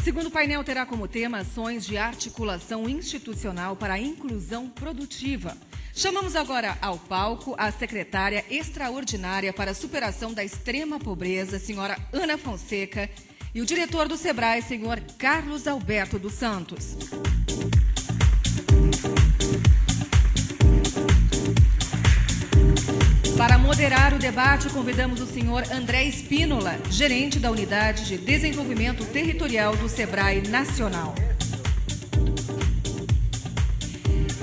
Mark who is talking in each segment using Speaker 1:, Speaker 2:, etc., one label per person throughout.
Speaker 1: segundo painel terá como tema ações de articulação institucional para a inclusão produtiva. Chamamos agora ao palco a secretária extraordinária para a superação da extrema pobreza, senhora Ana Fonseca, e o diretor do SEBRAE, senhor Carlos Alberto dos Santos. Para moderar o debate, convidamos o senhor André Espínola, gerente da Unidade de Desenvolvimento Territorial do SEBRAE Nacional.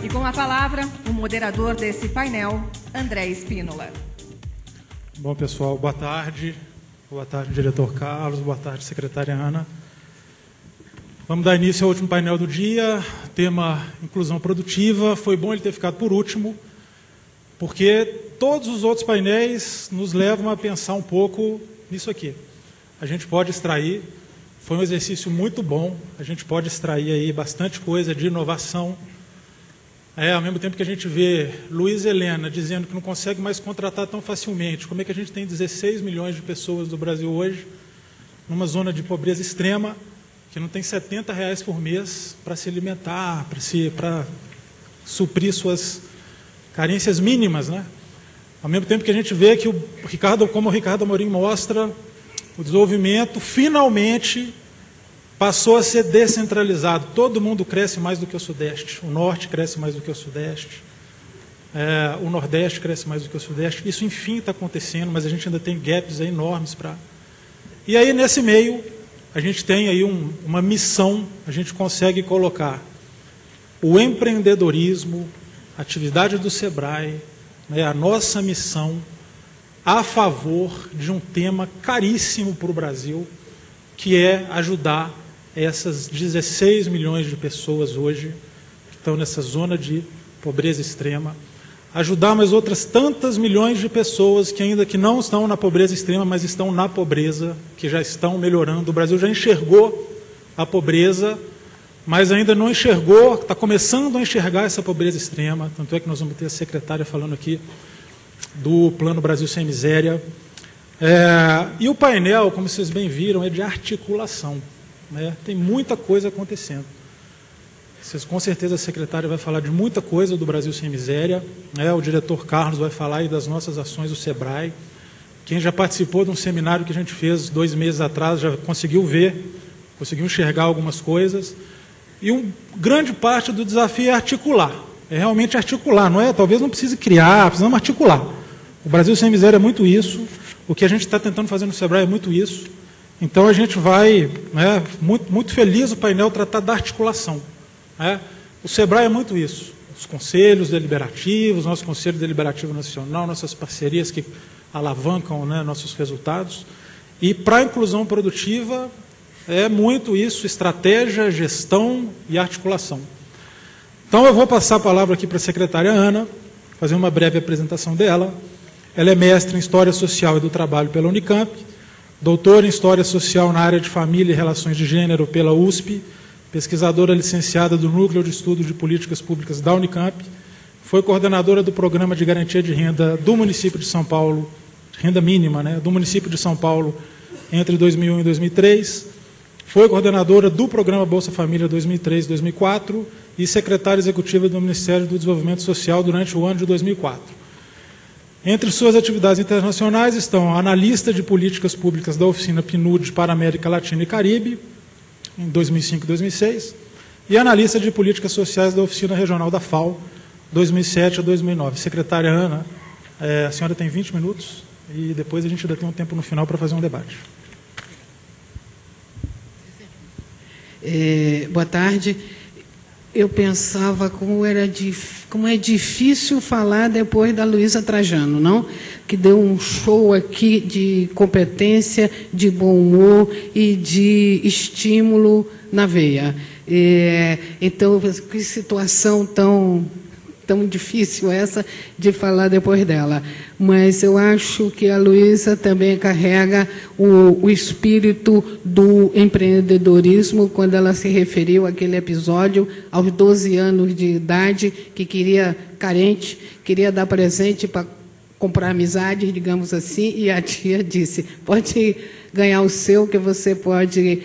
Speaker 1: E com a palavra, o moderador desse painel, André Espínola.
Speaker 2: Bom, pessoal, boa tarde. Boa tarde, diretor Carlos. Boa tarde, secretária Ana. Vamos dar início ao último painel do dia, tema inclusão produtiva. Foi bom ele ter ficado por último, porque todos os outros painéis nos levam a pensar um pouco nisso aqui. A gente pode extrair, foi um exercício muito bom, a gente pode extrair aí bastante coisa de inovação. Ao mesmo tempo que a gente vê Luiz Helena dizendo que não consegue mais contratar tão facilmente, como é que a gente tem 16 milhões de pessoas do Brasil hoje, numa zona de pobreza extrema, que não tem R$70 por mês para se alimentar, para suprir suas carências mínimas, né? Ao mesmo tempo que a gente vê que como o Ricardo Amorim mostra, o desenvolvimento finalmente passou a ser descentralizado. Todo mundo cresce mais do que o Sudeste. O Norte cresce mais do que o Sudeste. O Nordeste cresce mais do que o Sudeste. Isso, enfim, está acontecendo, mas a gente ainda tem gaps aí enormes para... E aí, nesse meio, a gente tem aí uma missão, a gente consegue colocar o empreendedorismo, a atividade do SEBRAE, a nossa missão a favor de um tema caríssimo para o Brasil, que é ajudar essas 16 milhões de pessoas hoje que estão nessa zona de pobreza extrema, ajudar mais outras tantas milhões de pessoas que não estão na pobreza extrema, mas estão na pobreza, que já estão melhorando. O Brasil já enxergou a pobreza, mas ainda não enxergou, está começando a enxergar essa pobreza extrema, tanto é que nós vamos ter a secretária falando aqui do Plano Brasil Sem Miséria. E o painel, como vocês bem viram, é de articulação. Tem muita coisa acontecendo. Com certeza a secretária vai falar de muita coisa do Brasil Sem Miséria. O diretor Carlos vai falar aí das nossas ações do SEBRAE. Quem já participou de um seminário que a gente fez 2 meses atrás já conseguiu ver, conseguiu enxergar algumas coisas. E grande parte do desafio é articular. É realmente articular, não é? Talvez não precise criar, precisamos articular. O Brasil Sem Miséria é muito isso. O que a gente está tentando fazer no SEBRAE é muito isso. Então, a gente vai, muito feliz o painel tratar da articulação. O SEBRAE é muito isso. Os conselhos deliberativos, nosso Conselho Deliberativo Nacional, nossas parcerias que alavancam nossos resultados. E para a inclusão produtiva, é muito isso, estratégia, gestão e articulação. Então, eu vou passar a palavra aqui para a secretária Ana, fazer uma breve apresentação dela. Ela é mestre em História Social e do Trabalho pela Unicamp, doutora em História Social na área de Família e Relações de Gênero pela USP, pesquisadora licenciada do Núcleo de Estudos de Políticas Públicas da Unicamp, foi coordenadora do Programa de Garantia de Renda do município de São Paulo, renda mínima, do município de São Paulo, entre 2001 e 2003, foi coordenadora do Programa Bolsa Família 2003 e 2004 e secretária executiva do Ministério do Desenvolvimento Social durante o ano de 2004. Entre suas atividades internacionais estão analista de políticas públicas da oficina PNUD para a América Latina e Caribe, em 2005 e 2006, e analista de políticas sociais da oficina regional da FAO, 2007 a 2009. Secretária Ana, a senhora tem 20 minutos e depois a gente ainda tem um tempo no final para fazer um debate.
Speaker 3: Boa tarde. Eu pensava como é difícil falar depois da Luísa Trajano, não? Que deu um show aqui de competência, de bom humor e de estímulo na veia. Então, que situação tão difícil essa de falar depois dela. Mas eu acho que a Luísa também carrega o espírito do empreendedorismo quando ela se referiu àquele episódio aos 12 anos de idade, que carente, queria dar presente para comprar amizade, digamos assim, e a tia disse, pode ganhar o seu, que você pode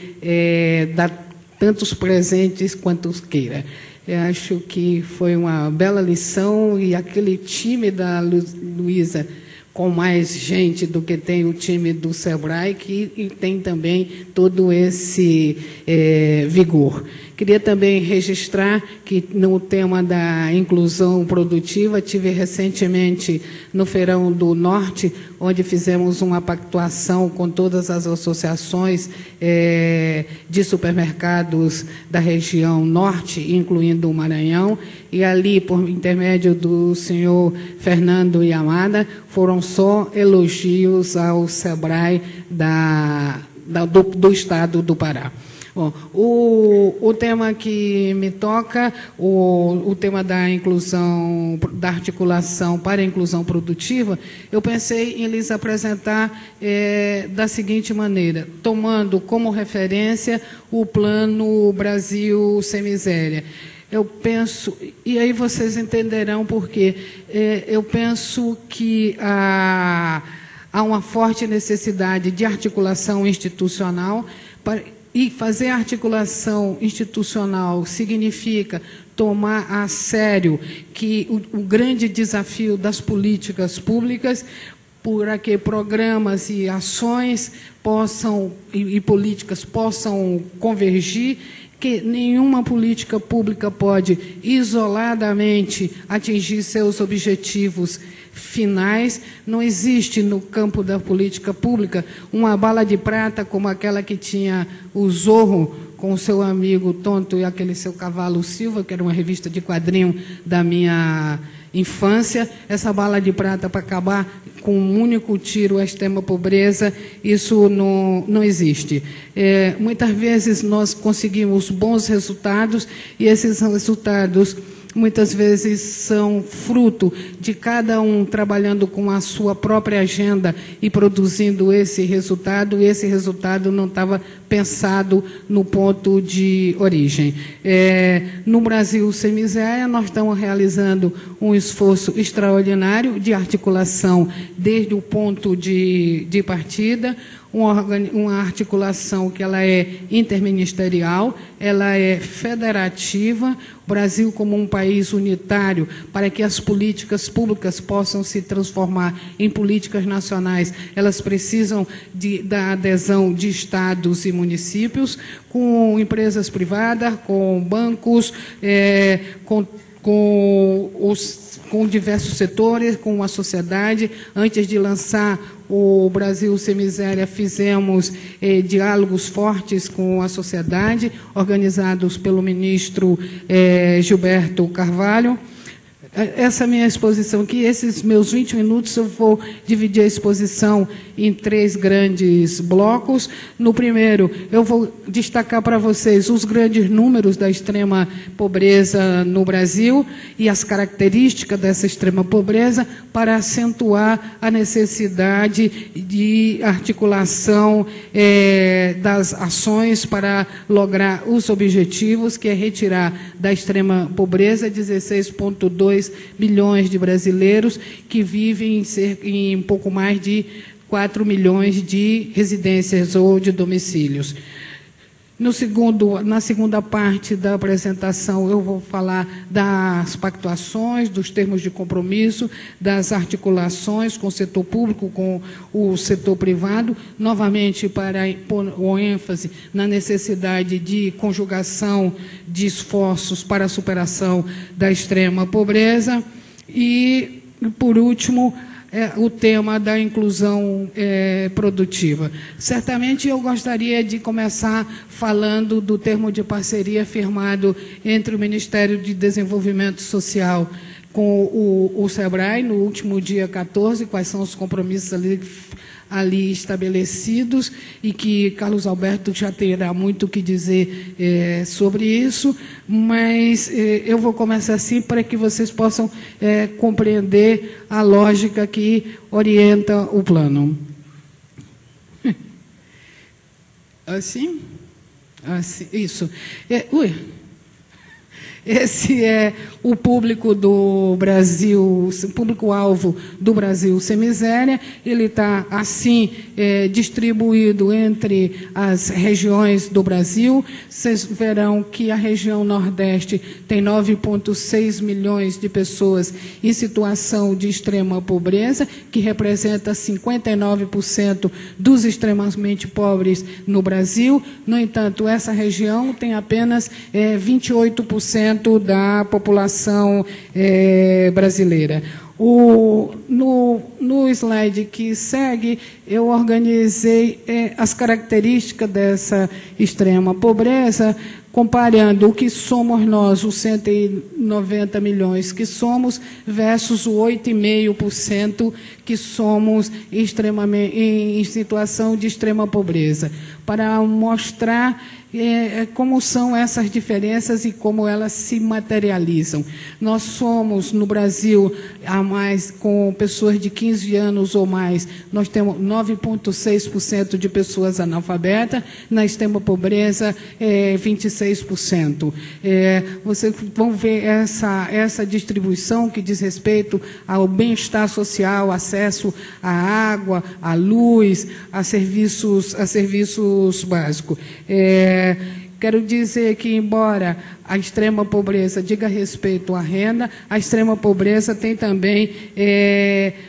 Speaker 3: dar tantos presentes quantos queira. Eu acho que foi uma bela lição, e aquele time da Luísa, com mais gente do que tem o time do SEBRAE, que tem também todo esse vigor. Queria também registrar que, no tema da inclusão produtiva, tive recentemente no Feirão do Norte, onde fizemos uma pactuação com todas as associações de supermercados da região norte, incluindo o Maranhão, e ali, por intermédio do senhor Fernando Yamada, foram só elogios ao SEBRAE do Estado do Pará. Bom, o tema que me toca, o tema da inclusão, da articulação para a inclusão produtiva, eu pensei em lhes apresentar da seguinte maneira, tomando como referência o Plano Brasil Sem Miséria. Eu penso, e aí vocês entenderão por quê, eu penso que há uma forte necessidade de articulação institucional e fazer articulação institucional significa tomar a sério que o grande desafio das políticas públicas, para que programas e ações e políticas possam convergir, que nenhuma política pública pode isoladamente atingir seus objetivos finais. Não existe no campo da política pública uma bala de prata como aquela que tinha o Zorro com o seu amigo Tonto e aquele seu cavalo Silva, que era uma revista de quadrinho da minha infância. Essa bala de prata para acabar com um único tiro a extrema pobreza, isso não existe. Muitas vezes nós conseguimos bons resultados, e esses resultados muitas vezes são fruto de cada um trabalhando com a sua própria agenda e produzindo esse resultado, e esse resultado não estava pensado no ponto de origem. No Brasil Sem Miséria, nós estamos realizando um esforço extraordinário de articulação desde o ponto de partida, uma articulação que ela é interministerial, ela é federativa. O Brasil, como um país unitário, para que as políticas públicas possam se transformar em políticas nacionais, elas precisam da adesão de estados e municípios, com empresas privadas, com bancos, com diversos setores, com a sociedade. Antes de lançar o Brasil Sem Miséria, fizemos diálogos fortes com a sociedade, organizados pelo ministro Gilberto Carvalho. Essa minha exposição aqui, esses meus 20 minutos, eu vou dividir a exposição em 3 grandes blocos. No primeiro, eu vou destacar para vocês os grandes números da extrema pobreza no Brasil e as características dessa extrema pobreza, para acentuar a necessidade de articulação das ações para lograr os objetivos, que é retirar da extrema pobreza 16,2 milhões de brasileiros que vivem em pouco mais de 4 milhões de residências ou de domicílios. Na segunda parte da apresentação, eu vou falar das pactuações, dos termos de compromisso, das articulações com o setor público, com o setor privado, novamente para pôr o ênfase na necessidade de conjugação de esforços para a superação da extrema pobreza. E, por último, o tema da inclusão produtiva. Certamente eu gostaria de começar falando do termo de parceria firmado entre o Ministério de Desenvolvimento Social com o SEBRAE no último dia 14, quais são os compromissos ali estabelecidos, e que Carlos Alberto já terá muito o que dizer sobre isso, mas eu vou começar assim para que vocês possam compreender a lógica que orienta o plano. Assim? Assim, isso. esse é o público do Brasil, o público-alvo do Brasil sem miséria. Ele está, assim, distribuído entre as regiões do Brasil. Vocês verão que a região Nordeste tem 9,6 milhões de pessoas em situação de extrema pobreza, que representa 59% dos extremamente pobres no Brasil. No entanto, essa região tem apenas 28% da população brasileira. No slide que segue, eu organizei as características dessa extrema pobreza, comparando o que somos nós, os 190 milhões que somos, versus o 8,5% que somos em situação de extrema pobreza, para mostrar como são essas diferenças e como elas se materializam. Nós somos, no Brasil, com pessoas de 15 anos ou mais, nós temos 9,6% de pessoas analfabetas, na extrema pobreza, 26%. Vocês vão ver essa distribuição que diz respeito ao bem-estar social, acesso à água, à luz, a serviços básicos. Quero dizer que, embora a extrema pobreza diga respeito à renda, a extrema pobreza tem também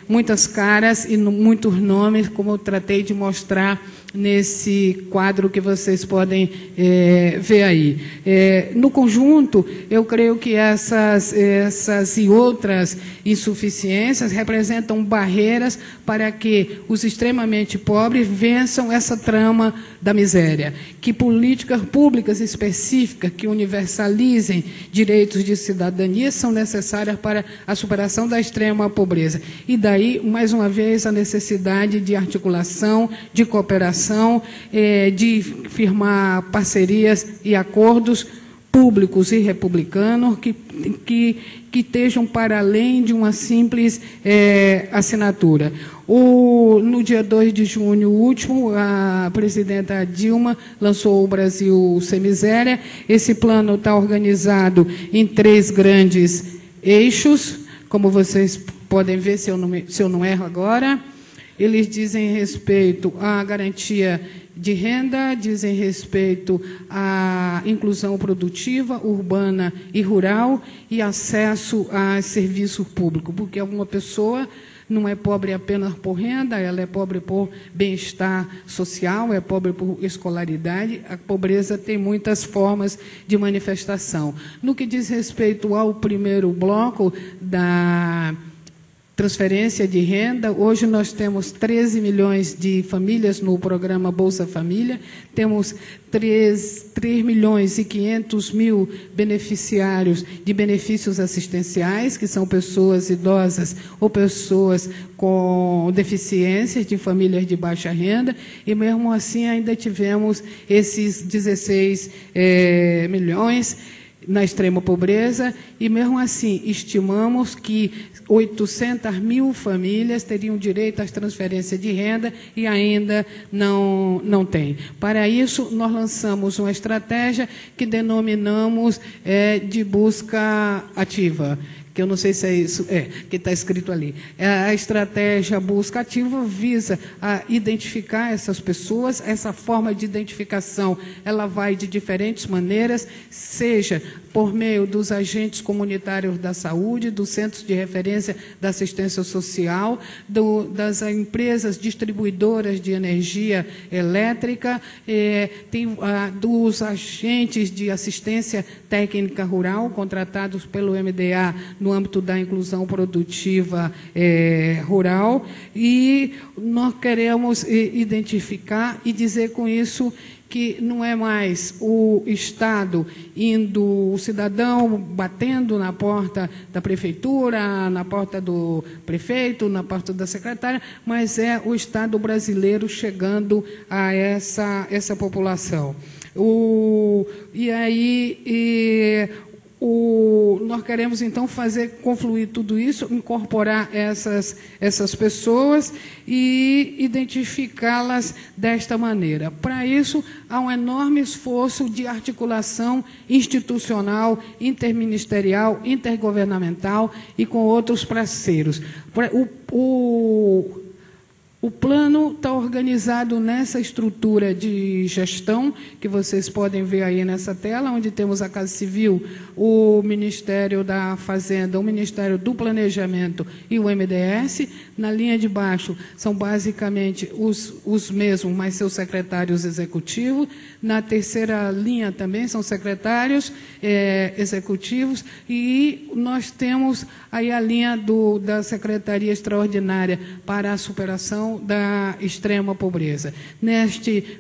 Speaker 3: muitas caras e muitos nomes, como eu tratei de mostrar nesse quadro que vocês podem ver aí. No conjunto, eu creio que essas e outras insuficiências representam barreiras para que os extremamente pobres vençam essa trama da miséria, que políticas públicas específicas que universalizem direitos de cidadania são necessárias para a superação da extrema pobreza. E daí, mais uma vez, a necessidade de articulação, de cooperação, de firmar parcerias e acordos públicos e republicanos que estejam para além de uma simples assinatura. No dia 2 de junho último, a presidenta Dilma lançou o Brasil Sem Miséria. Esse plano está organizado em 3 grandes eixos, como vocês podem ver, se eu não erro agora. Eles dizem respeito à garantia de renda, dizem respeito à inclusão produtiva, urbana e rural e acesso a serviço público, porque alguma pessoa não é pobre apenas por renda, ela é pobre por bem-estar social, é pobre por escolaridade. A pobreza tem muitas formas de manifestação. No que diz respeito ao primeiro bloco da transferência de renda, hoje nós temos 13 milhões de famílias no programa Bolsa Família, temos 3 milhões e 500 mil beneficiários de benefícios assistenciais, que são pessoas idosas ou pessoas com deficiências de famílias de baixa renda, e mesmo assim ainda tivemos esses 16 milhões na extrema pobreza, e mesmo assim estimamos que 800 mil famílias teriam direito às transferências de renda e ainda não têm. Para isso, nós lançamos uma estratégia que denominamos de busca ativa, que eu não sei se é isso, que está escrito ali. A estratégia busca ativa visa a identificar essas pessoas. Essa forma de identificação, ela vai de diferentes maneiras, seja por meio dos agentes comunitários da saúde, dos centros de referência da assistência social, das empresas distribuidoras de energia elétrica, dos agentes de assistência técnica rural, contratados pelo MDA no âmbito da inclusão produtiva rural, e nós queremos identificar e dizer com isso que não é mais o Estado o cidadão batendo na porta da prefeitura, na porta do prefeito, na porta da secretária, mas é o Estado brasileiro chegando a essa população. Nós queremos, então, confluir tudo isso, incorporar essas pessoas e identificá-las desta maneira. Para isso, há um enorme esforço de articulação institucional, interministerial, intergovernamental e com outros parceiros. O plano está organizado nessa estrutura de gestão, que vocês podem ver aí nessa tela, onde temos a Casa Civil, o Ministério da Fazenda, o Ministério do Planejamento e o MDS. Na linha de baixo são basicamente os mesmos, mas seus secretários executivos. Na terceira linha também são secretários executivos. E nós temos aí a linha da Secretaria Extraordinária para a Superação da Extrema Pobreza.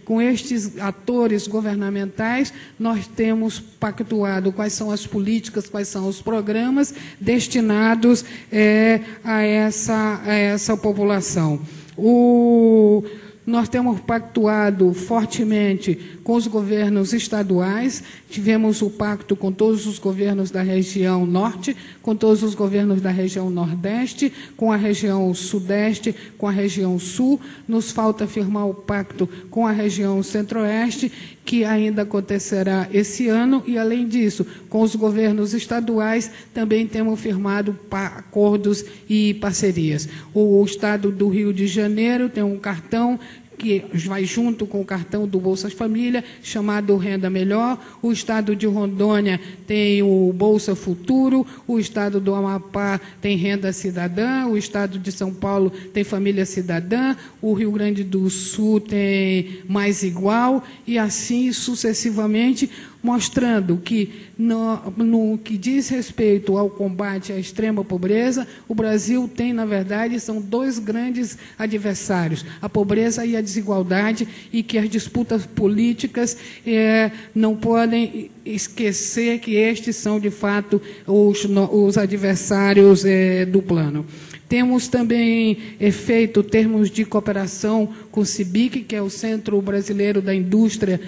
Speaker 3: Com estes atores governamentais, nós temos pactuado quais são as políticas, quais são os programas destinados a essa população. Nós temos pactuado fortemente com os governos estaduais, tivemos o pacto com todos os governos da região norte, com todos os governos da região nordeste, com a região sudeste, com a região sul. Nos falta firmar o pacto com a região centro-oeste, que ainda acontecerá esse ano, e, além disso, com os governos estaduais, também temos firmado acordos e parcerias. O Estado do Rio de Janeiro tem um cartão que vai junto com o cartão do Bolsa Família, chamado Renda Melhor. O Estado de Rondônia tem o Bolsa Futuro, o Estado do Amapá tem Renda Cidadã, o Estado de São Paulo tem Família Cidadã, o Rio Grande do Sul tem Mais Igual, e assim sucessivamente, mostrando que, no que diz respeito ao combate à extrema pobreza, o Brasil tem, na verdade, são dois grandes adversários, a pobreza e a desigualdade, e que as disputas políticas não podem esquecer que estes são, de fato, os adversários do plano. Temos também feito termos de cooperação com o CIBIC, que é o Centro Brasileiro da Indústria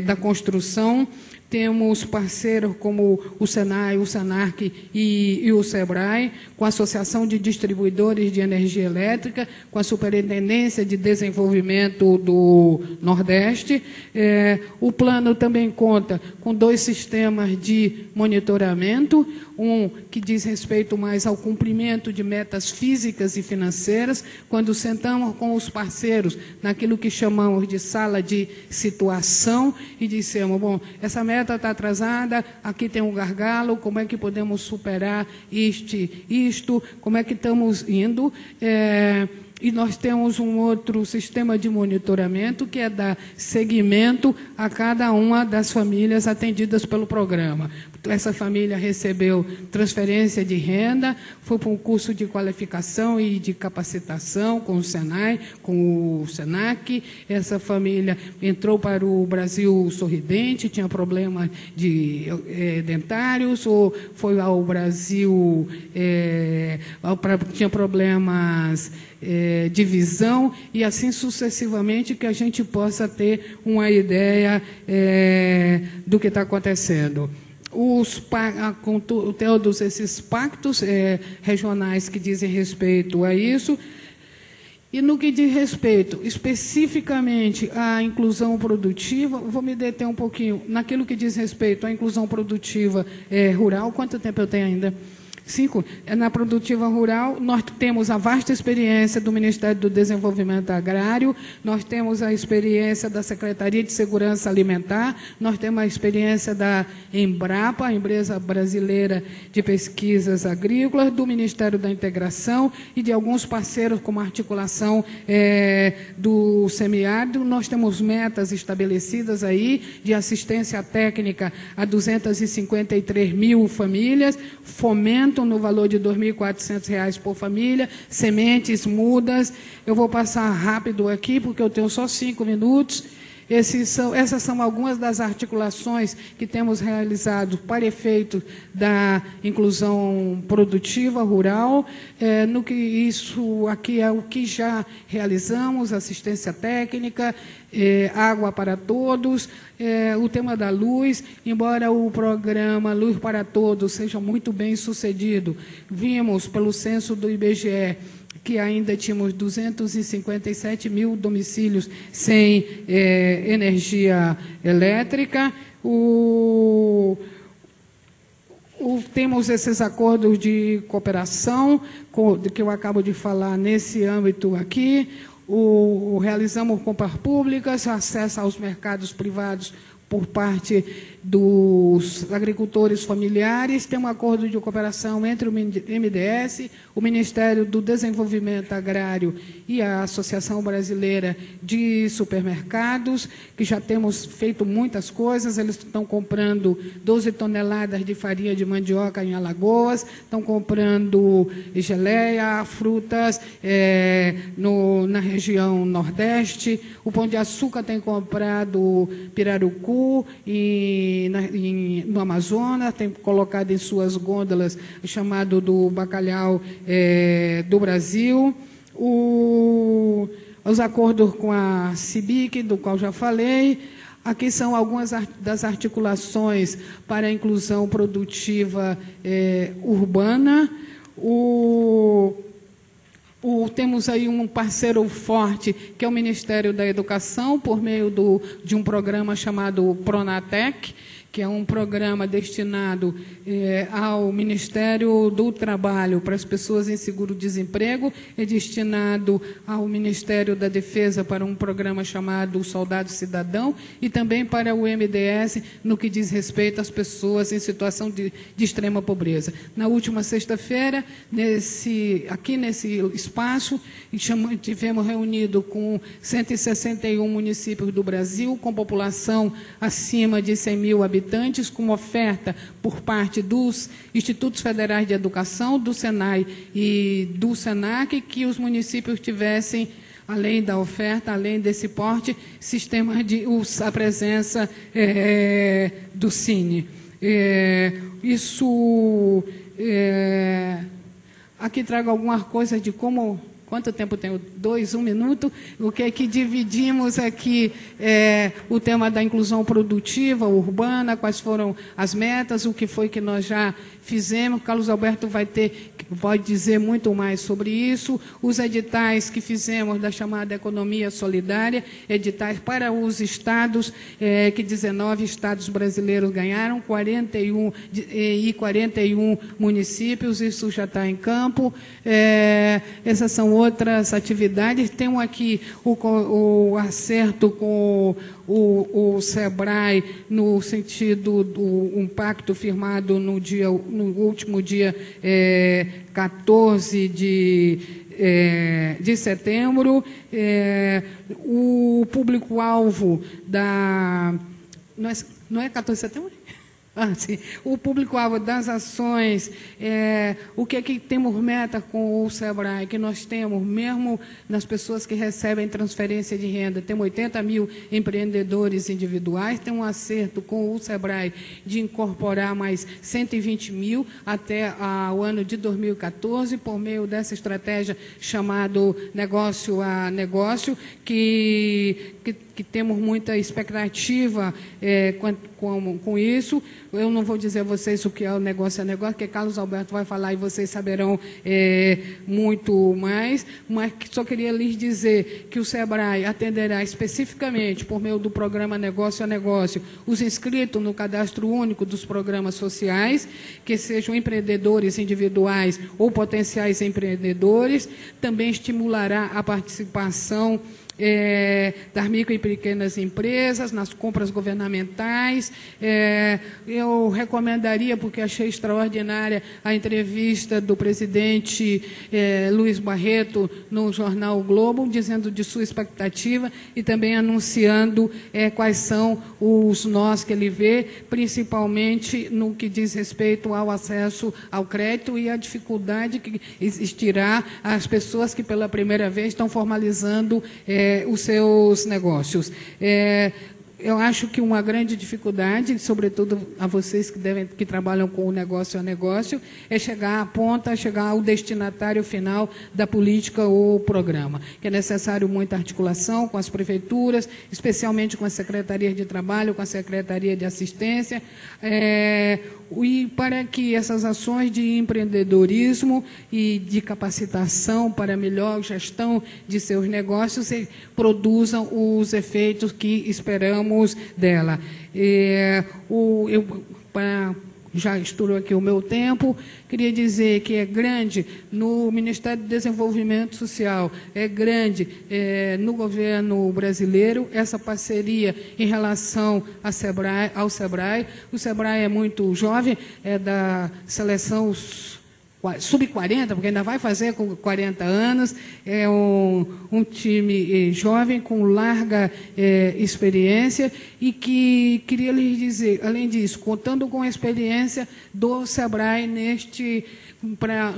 Speaker 3: da Construção. Temos parceiros como o SENAI, o SENARC e o SEBRAE, com a Associação de Distribuidores de Energia Elétrica, com a Superintendência de Desenvolvimento do Nordeste. O plano também conta com 2 sistemas de monitoramento, um que diz respeito mais ao cumprimento de metas físicas e financeiras, quando sentamos com os parceiros naquilo que chamamos de sala de situação e dissemos, bom, essa meta está atrasada, aqui tem um gargalo, como é que podemos superar isto, como é que estamos indo. E nós temos um outro sistema de monitoramento, que é dar seguimento a cada uma das famílias atendidas pelo programa. Essa família recebeu transferência de renda, foi para um curso de qualificação e de capacitação com o SENAI, com o SENAC. Essa família entrou para o Brasil Sorridente, tinha problemas de dentários, ou foi ao Brasil, tinha problemas de visão, e assim sucessivamente, que a gente possa ter uma ideia do que está acontecendo. Com todos esses pactos regionais que dizem respeito a isso, e no que diz respeito especificamente à inclusão produtiva, vou me deter um pouquinho naquilo que diz respeito à inclusão produtiva rural. Quanto tempo eu tenho ainda? 5. Na produtiva rural, nós temos a vasta experiência do Ministério do Desenvolvimento Agrário, nós temos a experiência da Secretaria de Segurança Alimentar, nós temos a experiência da Embrapa, a Empresa Brasileira de Pesquisas Agrícolas, do Ministério da Integração e de alguns parceiros, como a articulação do semiárido. Nós temos metas estabelecidas aí de assistência técnica a 253 mil famílias, fomento no valor de R$ 2.400 por família, sementes, mudas. Eu vou passar rápido aqui, porque eu tenho só 5 minutos. Essas são algumas das articulações que temos realizado para efeito da inclusão produtiva rural. No que isso aqui é o que já realizamos: assistência técnica, água para todos, o tema da luz. Embora o programa Luz para Todos seja muito bem sucedido, vimos pelo censo do IBGE que ainda tínhamos 257 mil domicílios sem energia elétrica. Temos esses acordos de cooperação, que eu acabo de falar nesse âmbito aqui. Realizamos compras públicas, acesso aos mercados privados por parte dos agricultores familiares. Tem um acordo de cooperação entre o MDS, o Ministério do Desenvolvimento Agrário e a Associação Brasileira de Supermercados, que já temos feito muitas coisas. Eles estão comprando 12 toneladas de farinha de mandioca em Alagoas, estão comprando geleia, frutas na região Nordeste. O Pão de Açúcar tem comprado pirarucu no Amazonas, tem colocado em suas gôndolas o chamado do bacalhau do Brasil. Os acordos com a CIBIC, do qual já falei. Aqui são algumas das articulações para a inclusão produtiva urbana. Temos aí um parceiro forte, que é o Ministério da Educação, por meio de um programa chamado Pronatec, que é um programa destinado ao Ministério do Trabalho para as pessoas em seguro-desemprego, é destinado ao Ministério da Defesa para um programa chamado Soldado Cidadão, e também para o MDS, no que diz respeito às pessoas em situação de extrema pobreza. Na última sexta-feira, aqui nesse espaço, tivemos reunido com 161 municípios do Brasil, com população acima de 100 mil habitantes, com oferta por parte dos Institutos Federais de Educação, do SENAI e do SENAC, que os municípios tivessem, além da oferta, além desse porte, sistema a presença do Cine. Aqui trago algumas coisas de como... Quanto tempo tenho? 1 minuto. O que é que dividimos aqui? O tema da inclusão produtiva, urbana, quais foram as metas, o que foi que nós já fizemos. Carlos Alberto pode dizer muito mais sobre isso. Os editais que fizemos da chamada economia solidária, editais para os estados, que 19 estados brasileiros ganharam, 41 municípios, isso já está em campo. Essas são outras atividades. Temos aqui o acerto com o SEBRAE, no sentido um pacto firmado no último dia 14 de setembro. O público-alvo da... Não é 14 de setembro? Sim. O público-alvo das ações, o que é que temos meta com o SEBRAE, que nós temos, mesmo nas pessoas que recebem transferência de renda, temos 80 mil empreendedores individuais, tem um acerto com o SEBRAE de incorporar mais 120 mil até o ano de 2014, por meio dessa estratégia chamada Negócio a Negócio, que temos muita expectativa com isso. Eu não vou dizer a vocês o que é o negócio a negócio, porque Carlos Alberto vai falar e vocês saberão muito mais, mas só queria lhes dizer que o SEBRAE atenderá especificamente, por meio do programa Negócio a Negócio, os inscritos no cadastro único dos programas sociais, que sejam empreendedores individuais ou potenciais empreendedores. Também estimulará a participação das micro e pequenas empresas, nas compras governamentais. Eu recomendaria, porque achei extraordinária a entrevista do presidente Luiz Barreto no jornal O Globo, dizendo de sua expectativa e também anunciando quais são os nós que ele vê, principalmente no que diz respeito ao acesso ao crédito e a dificuldade que existirá às pessoas que pela primeira vez estão formalizando os seus negócios. Eu acho que uma grande dificuldade, sobretudo a vocês que trabalham com o negócio a negócio, é chegar à ponta, chegar ao destinatário final da política ou programa. Que é necessário muita articulação com as prefeituras, especialmente com a Secretaria de Trabalho, com a Secretaria de Assistência, e para que essas ações de empreendedorismo e de capacitação para melhor gestão de seus negócios produzam os efeitos que esperamos dela. Já estourou aqui o meu tempo, queria dizer que é grande no Ministério do Desenvolvimento Social, é grande no governo brasileiro, essa parceria em relação ao SEBRAE. O SEBRAE é muito jovem, é da seleção sub-40, porque ainda vai fazer com 40 anos, é um time jovem, com larga experiência, e que queria lhes dizer, além disso, contando com a experiência do SEBRAE neste um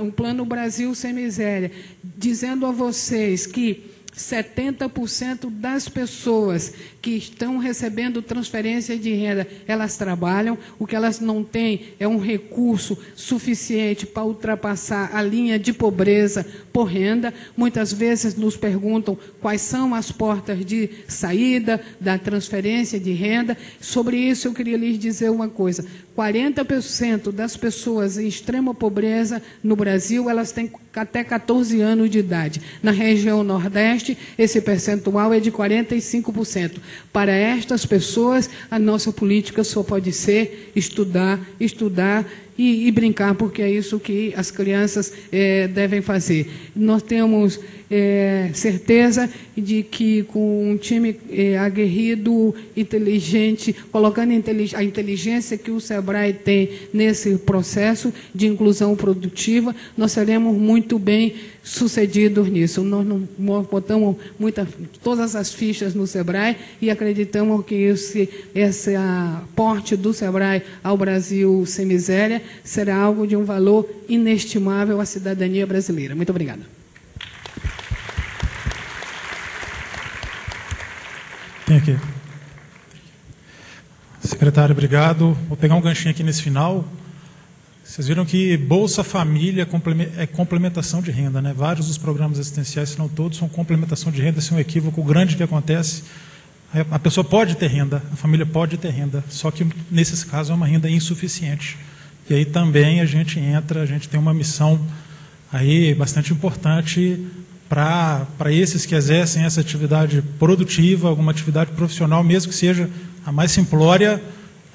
Speaker 3: Plano Brasil Sem Miséria, dizendo a vocês que 70% das pessoas que estão recebendo transferência de renda, elas trabalham, o que elas não têm é um recurso suficiente para ultrapassar a linha de pobreza por renda. Muitas vezes nos perguntam quais são as portas de saída da transferência de renda. Sobre isso eu queria lhes dizer uma coisa: 40% das pessoas em extrema pobreza no Brasil, elas têm até 14 anos de idade. Na região Nordeste, esse percentual é de 45%. Para estas pessoas, a nossa política só pode ser estudar e brincar, porque é isso que as crianças devem fazer. Nós temos certeza de que com um time aguerrido, inteligente, colocando a inteligência que o SEBRAE tem nesse processo de inclusão produtiva, nós seremos muito bem sucedidos nisso. Nós botamos todas as fichas no SEBRAE e acreditamos que esse aporte do SEBRAE ao Brasil Sem Miséria será algo de um valor inestimável à cidadania brasileira. Muito obrigada.
Speaker 2: Tem aqui. Secretário, obrigado. Vou pegar um ganchinho aqui nesse final. Vocês viram que Bolsa Família é complementação de renda, né? Vários dos programas assistenciais, se não todos, são complementação de renda. Esse é um equívoco grande que acontece. A pessoa pode ter renda, a família pode ter renda, só que nesses casos é uma renda insuficiente. E aí também a gente tem uma missão aí bastante importante para esses que exercem essa atividade produtiva, alguma atividade profissional, mesmo que seja a mais simplória,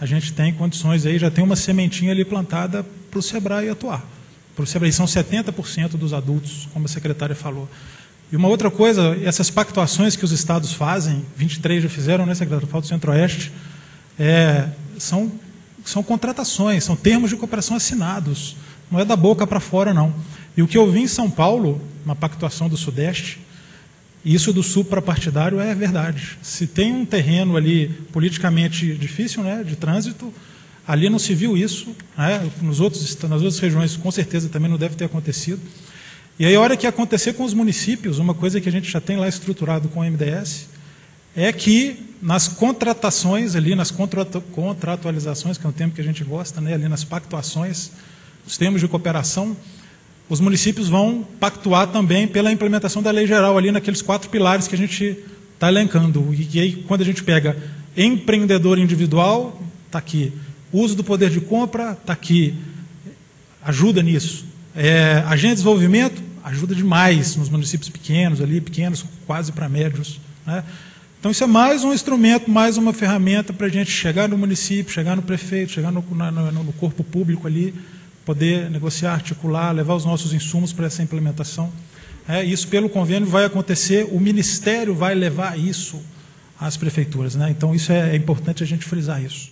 Speaker 2: a gente tem condições aí, já tem uma sementinha ali plantada para o SEBRAE atuar. Para o SEBRAE são 70% dos adultos, como a secretária falou. E uma outra coisa, essas pactuações que os estados fazem, 23 já fizeram, né, secretário? Falta do Centro-Oeste, são contratações, são termos de cooperação assinados, não é da boca para fora, não. E o que eu vi em São Paulo, uma pactuação do Sudeste, e isso do suprapartidário é verdade. Se tem um terreno ali politicamente difícil, né, de trânsito, ali não se viu isso, né, nas outras regiões com certeza também não deve ter acontecido. E aí a hora que acontecer com os municípios, uma coisa que a gente já tem lá estruturado com o MDS, é que nas contratações ali, nas contratualizações, que é um termo que a gente gosta, né, ali nas pactuações, os termos de cooperação, os municípios vão pactuar também pela implementação da lei geral ali naqueles 4 pilares que a gente está elencando. E aí, quando a gente pega empreendedor individual, está aqui. Uso do poder de compra, está aqui. Ajuda nisso. Agente de desenvolvimento, ajuda demais nos municípios pequenos, ali, pequenos quase para médios, né? Então, isso é mais um instrumento, mais uma ferramenta para a gente chegar no município, chegar no prefeito, chegar no corpo público ali, poder negociar, articular, levar os nossos insumos para essa implementação. Isso, pelo convênio, vai acontecer, o Ministério vai levar isso às prefeituras, né? Então, isso é importante a gente frisar isso.